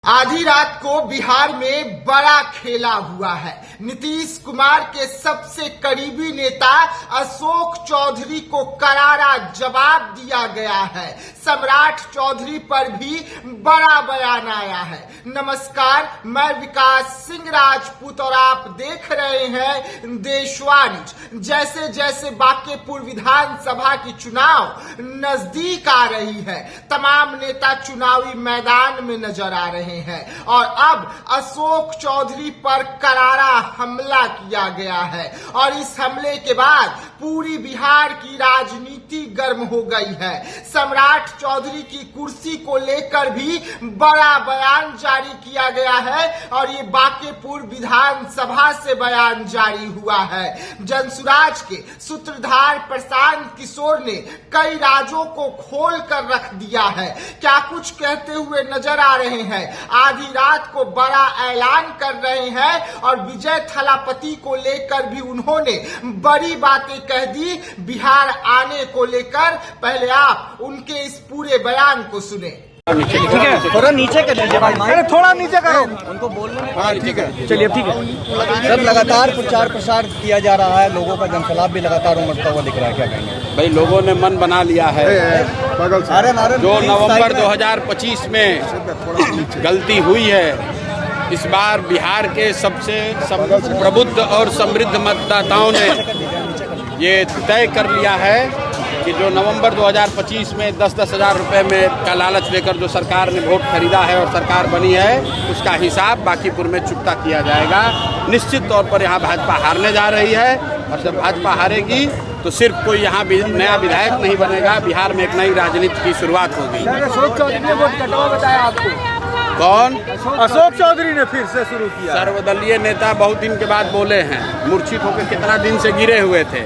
आधी रात को बिहार में बड़ा खेला हुआ है। नीतीश कुमार के सबसे करीबी नेता अशोक चौधरी को करारा जवाब दिया गया है। सम्राट चौधरी पर भी बड़ा बयान आया है। नमस्कार, मैं विकास सिंह राजपूत और आप देख रहे हैं देशवाणी। जैसे जैसे बांकेपुर विधानसभा की चुनाव नजदीक आ रही है, तमाम नेता चुनावी मैदान में नजर आ रहे हैं और अब अशोक चौधरी पर करारा हमला किया गया है और इस हमले के बाद पूरी बिहार की राजनीति गर्म हो गई है। सम्राट चौधरी की कुर्सी को लेकर भी बड़ा बयान जारी किया गया है और ये बांकेपुर विधानसभा से बयान जारी हुआ है। जनसुराज के सूत्रधार प्रशांत किशोर ने कई राजों को खोल कर रख दिया है। क्या कुछ कहते हुए नजर आ रहे हैं। आधी रात को बड़ा ऐलान कर रहे हैं और विजय थलापति को लेकर भी उन्होंने बड़ी बातें कह दी। बिहार आने को लेकर पहले आप उनके इस पूरे बयान को सुने। ठीक है, थोड़ा नीचे कर लीजिए भाई, अरे थोड़ा नीचे करो, उनको बोलने में। हाँ ठीक है, चलिए ठीक है। सर लगातार प्रचार प्रसार किया जा रहा है, लोगों का जनसलाब भी लगातार उमड़ता हुआ दिख रहा है, क्या कहेंगे? भाई लोगों ने मन बना लिया है। जो नवंबर 2025 में गलती हुई है, इस बार बिहार के सबसे प्रबुद्ध और समृद्ध मतदाताओं ने ये तय कर लिया है कि जो नवंबर 2025 में 10-10 हज़ार रुपये में का लालच देकर जो सरकार ने वोट खरीदा है और सरकार बनी है, उसका हिसाब बांकीपुर में चुकता किया जाएगा। निश्चित तौर पर यहाँ भाजपा हारने जा रही है और जब भाजपा हारेगी तो सिर्फ कोई यहाँ नया विधायक नहीं बनेगा, बिहार में एक नई राजनीति की शुरुआत होगी। अशोक चौधरी ने वोट कटवा बताया आपको? कौन? अशोक चौधरी ने फिर से शुरू किया। सर्वदलीय नेता बहुत दिन के बाद बोले हैं। मूर्छित होकर कितना दिन से गिरे हुए थे।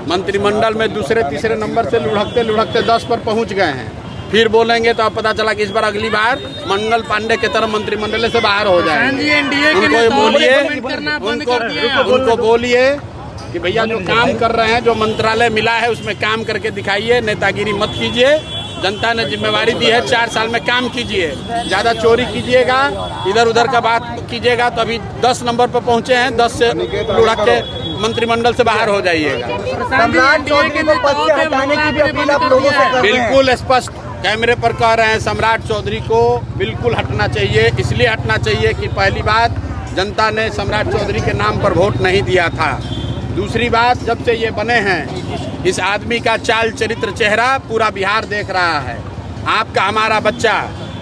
मंत्रिमंडल में दूसरे तीसरे नंबर से लुढ़कते लुढ़कते 10 पर पहुंच गए हैं। फिर बोलेंगे तो अब पता चला कि इस बार अगली बार मंगल पांडे की तरह मंत्रिमंडल से बाहर हो जाएंगे। उनको बोलिए कि भैया जो काम कर रहे हैं, जो मंत्रालय मिला है उसमें काम करके दिखाइए, नेतागिरी मत कीजिए। जनता ने जिम्मेवारी दी है, 4 साल में काम कीजिए। ज़्यादा चोरी कीजिएगा, इधर उधर का बात कीजिएगा तो अभी 10 नंबर पर पहुंचे हैं, 10 से लुढ़क के मंत्रिमंडल से बाहर हो जाइएगा। सम्राट चौधरी को पद से हटाने की भी अपील आप लोगों से कर रहे हैं। बिल्कुल स्पष्ट कैमरे पर कह रहे हैं, सम्राट चौधरी को बिल्कुल हटना चाहिए। इसलिए हटना चाहिए कि पहली बात, जनता ने सम्राट चौधरी के नाम पर वोट नहीं दिया था। दूसरी बात, जब से ये बने हैं, इस आदमी का चाल चरित्र चेहरा पूरा बिहार देख रहा है। आपका हमारा बच्चा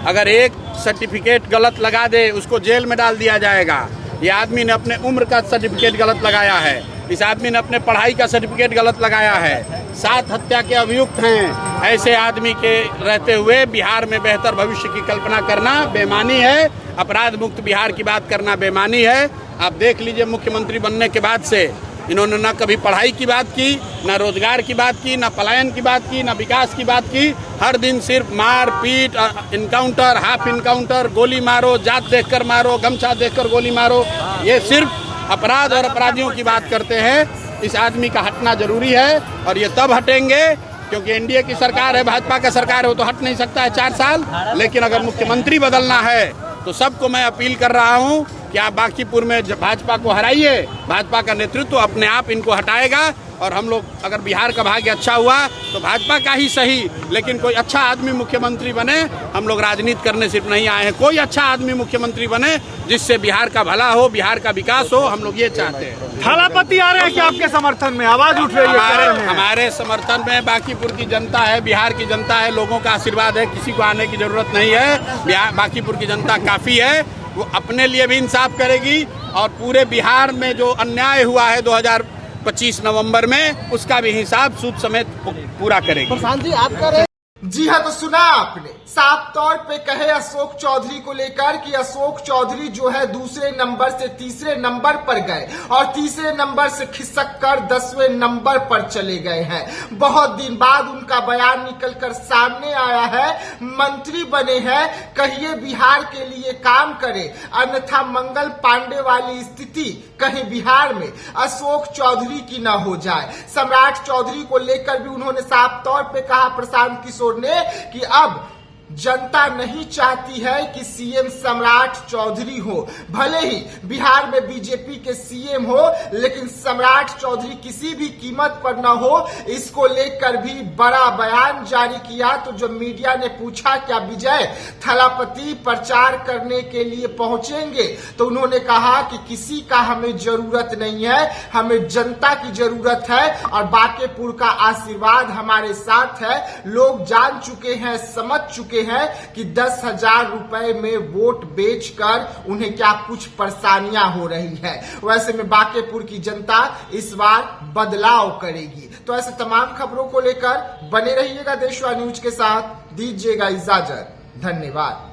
अगर एक सर्टिफिकेट गलत लगा दे, उसको जेल में डाल दिया जाएगा। ये आदमी ने अपने उम्र का सर्टिफिकेट गलत लगाया है। इस आदमी ने अपने पढ़ाई का सर्टिफिकेट गलत लगाया है। 7 हत्या के अभियुक्त हैं। ऐसे आदमी के रहते हुए बिहार में बेहतर भविष्य की कल्पना करना बेईमानी है। अपराध मुक्त बिहार की बात करना बेईमानी है। आप देख लीजिए, मुख्यमंत्री बनने के बाद से इन्होंने न कभी पढ़ाई की बात की, न रोजगार की बात की, न पलायन की बात की, न विकास की बात की। हर दिन सिर्फ मार पीट, इनकाउंटर, हाफ इनकाउंटर, गोली मारो, जात देखकर मारो, गमछा देखकर गोली मारो, ये सिर्फ अपराध और अपराधियों की बात करते हैं। इस आदमी का हटना जरूरी है और ये तब हटेंगे क्योंकि एनडीए की सरकार है, भाजपा का सरकार है, वो तो हट नहीं सकता है 4 साल। लेकिन अगर मुख्यमंत्री बदलना है तो सबको मैं अपील कर रहा हूँ कि आप बांकीपुर में भाजपा को हराइए। भाजपा का नेतृत्व अपने आप इनको हटाएगा और हम लोग, अगर बिहार का भाग्य अच्छा हुआ तो भाजपा का ही सही, लेकिन कोई अच्छा आदमी मुख्यमंत्री बने। हम लोग राजनीति करने सिर्फ नहीं आए हैं, कोई अच्छा आदमी मुख्यमंत्री बने जिससे बिहार का भला हो, बिहार का विकास हो, हम लोग ये चाहते हैं। थलापति आ रहे हैं क्या आपके समर्थन में? आवाज उठ रही है। हमारे समर्थन में बांकीपुर की जनता है, बिहार की जनता है, लोगों का आशीर्वाद है, किसी को आने की जरूरत नहीं है। बांकीपुर की जनता काफी है, वो अपने लिए भी इंसाफ करेगी और पूरे बिहार में जो अन्याय हुआ है 2025 नवंबर में, उसका भी हिसाब सूद समेत पूरा करेगी। प्रशांत जी, आप कह रहे हैं। जी हाँ, तो सुना आपने। साफ तौर पे कहे अशोक चौधरी को लेकर कि अशोक चौधरी जो है दूसरे नंबर से तीसरे नंबर पर गए और तीसरे नंबर से खिसक कर 10वें नंबर पर चले गए हैं। बहुत दिन बाद उनका बयान निकलकर सामने आया है। मंत्री बने हैं, कहिए बिहार के लिए काम करे, अन्यथा मंगल पांडे वाली स्थिति कहीं बिहार में अशोक चौधरी की न हो जाए। सम्राट चौधरी को लेकर भी उन्होंने साफ तौर पे कहा प्रशांत किशोर ने कि अब जनता नहीं चाहती है कि सीएम सम्राट चौधरी हो। भले ही बिहार में बीजेपी के सीएम हो, लेकिन सम्राट चौधरी किसी भी कीमत पर न हो, इसको लेकर भी बड़ा बयान जारी किया। तो जब मीडिया ने पूछा क्या विजय थलापति प्रचार करने के लिए पहुंचेंगे, तो उन्होंने कहा कि किसी का हमें जरूरत नहीं है, हमें जनता की जरूरत है और बांकेपुर का आशीर्वाद हमारे साथ है। लोग जान चुके हैं, समझ चुके हैं कि 10,000 रुपए में वोट बेचकर उन्हें क्या कुछ परेशानियां हो रही है। वैसे में बांकेपुर की जनता इस बार बदलाव करेगी। तो ऐसे तमाम खबरों को लेकर बने रहिएगा देशवा न्यूज के साथ। दीजिएगा इजाजत, धन्यवाद।